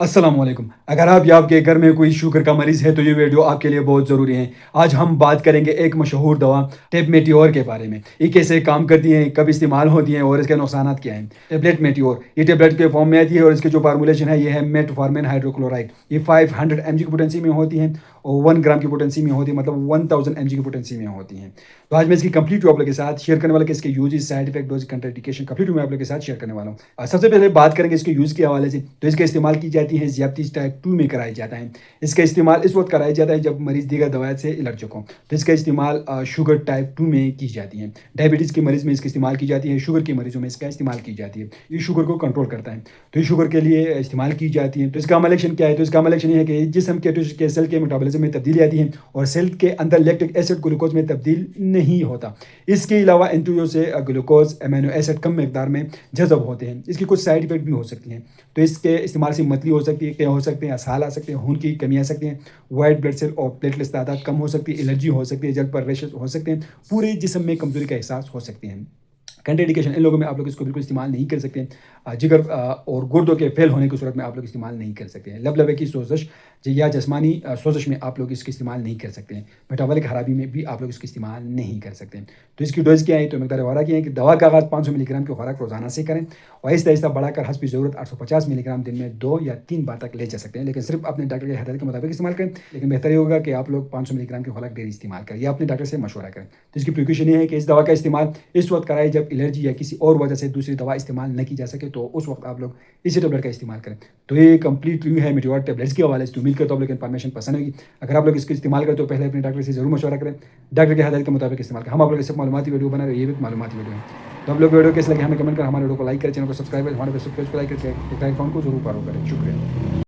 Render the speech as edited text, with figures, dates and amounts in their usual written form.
السلام علیکم۔ اگر آپ یا آپ کے گھر میں کوئی شوگر کا مریض ہے تو یہ ویڈیو آپ کے لیے بہت ضروری ہے۔ آج ہم بات کریں گے ایک مشہور دوا ٹیب میٹیور کے بارے میں۔ یہ کیسے کام کرتی ہیں، کب استعمال ہوتی ہیں اور اس کے نقصانات کیا ہیں۔ ٹیبلیٹ میٹیور یہ ٹیبلیٹ کے فارم میں آتی ہے اور اس کی جو فارمولیشن ہے یہ ہے میٹفارمین ہائیڈروکلورائڈ۔ یہ 500 mg کی پوٹینسی میں ہوتی ہیں اور 1 گرام کی پوٹینسی میں ہوتی ہے، مطلب 1000 mg کی پوٹینسی میں ہوتی ہیں۔ تو آج میں اس کی کمپلیٹ آپ لوگوں کے ساتھ شیئر کرنے والا کہ اس کے uses, side effect, dose, contraindication complete میں آپ لوگوں کے ساتھ شیئر کرنے والا ہوں۔ سب سے پہلے بات کریں گے اس کے یوز کے حوالے سے۔ تو اس کا استعمال کی جاتی ہے ذیابطیس ٹائپ 2 میں کرایا جاتا ہے۔ اس کا استعمال اس وقت کرایا جاتا ہے جب مریض دیگر دوائات سے الرجک ہو۔ تو اس کا استعمال شوگر ٹائپ 2 میں کی جاتی ہے۔ ڈائبٹیز کے مریض میں اس کا استعمال کی جاتی ہے، شوگر کے مریضوں میں اس کا استعمال کی جاتی ہے۔ یہ شوگر کو کنٹرول کرتا ہے، تو یہ شوگر کے لیے استعمال کی جاتی ہے۔ تو اس کا عمل ایکشن کیا ہے؟ تو اس کا عمل ایکشن یہ ہے کہ جسم کے سیل کے میٹابولزم میں تبدیلی آتی ہے اور سیل کے اندر لیکٹک ایسڈ گلوکوز میں تبدیل نہیں ہوتا۔ اس کے علاوہ انٹرویو سے گلوکوز امینو ایسڈ کم مقدار میں جذب ہوتے ہیں۔ اس کی کچھ سائڈ افیکٹ بھی ہو سکتی ہیں۔ تو اس کے استعمال سے متلی ہو سکتی ہے، کیا ہو سکتے ہیں، اسہال آ سکتے ہیں، خون کی کمی آ سکتی ہے، وائٹ بلڈ سیل اور پلیٹلیٹس تعداد کم ہو سکتی ہے، الرجی ہو سکتی ہے، جلد پر ریشز ہو سکتے ہیں، پورے جسم میں کمزوری کا احساس ہو سکتے ہیں۔ کنٹرا انڈیکیشن ان لوگوں میں آپ لوگ اس کو بالکل استعمال نہیں کر سکتے ہیں۔ جگر اور گردوں کے فیل ہونے کی صورت میں آپ لوگ استعمال نہیں کر سکتے ہیں۔ لبے کی سوزش یا جسمانی سوزش میں آپ لوگ اس کا استعمال نہیں کر سکتے ہیں۔ میٹابولک خرابی میں بھی آپ لوگ اس کا استعمال نہیں کر سکتے ہیں۔ تو اس کی ڈوز کیا ہے؟ تو مقدار خوراک کیا ہے کہ دوا کا آغاز 500 ملی گرام کی خوراک روزانہ سے کریں اور آہستہ آہستہ بڑھا کر حسب ضرورت 850 ملی گرام دن میں 2 یا 3 بار تک لے جا سکتے ہیں، لیکن صرف اپنے ڈاکٹر کی ہدایت کے مطابق استعمال کریں۔ لیکن بہتر یہ ہوگا کہ آپ لوگ 500 ملی گرام کی خوراک ڈیلی استعمال کریں یا اپنے ڈاکٹر سے مشورہ کریں۔ تو اس کی پریکاشن یہ ہے کہ اس دوا کا استعمال اس وقت کرائے جب الرجی یا کسی اور وجہ سے دوسری دوا استعمال نہ کی جا سکے، تو اس وقت آپ لوگ اسی ٹیبلیٹ کا استعمال کریں۔ تو یہ کمپلیٹ ریویو ہے میٹیور ٹیبلیٹس کے حوالے سے۔ امید کرتا ہوں آپ لوگ انفارمیشن پسند ہوگی۔ اگر آپ لوگ اس کا استعمال کریں تو پہلے اپنے ڈاکٹر سے ضرور مشورہ کریں، ڈاکٹر کی ہدایت کے مطابق استعمال کریں۔ ہم آپ لوگ اس معلوماتی ویڈیو بنا رہے ہیں، یہ بھی معلوماتی ویڈیو ہے۔ تو ہم لوگ ویڈیو کیسے لگے ہمیں کمنٹ کریں، ہمارے ویڈیو کو لائک کریں، چینل کو سبسکرائب کریں، ہمارے فیس بک پیج کو لائک کریں، آئیکن کو ضرور فالو کریں۔ شکریہ۔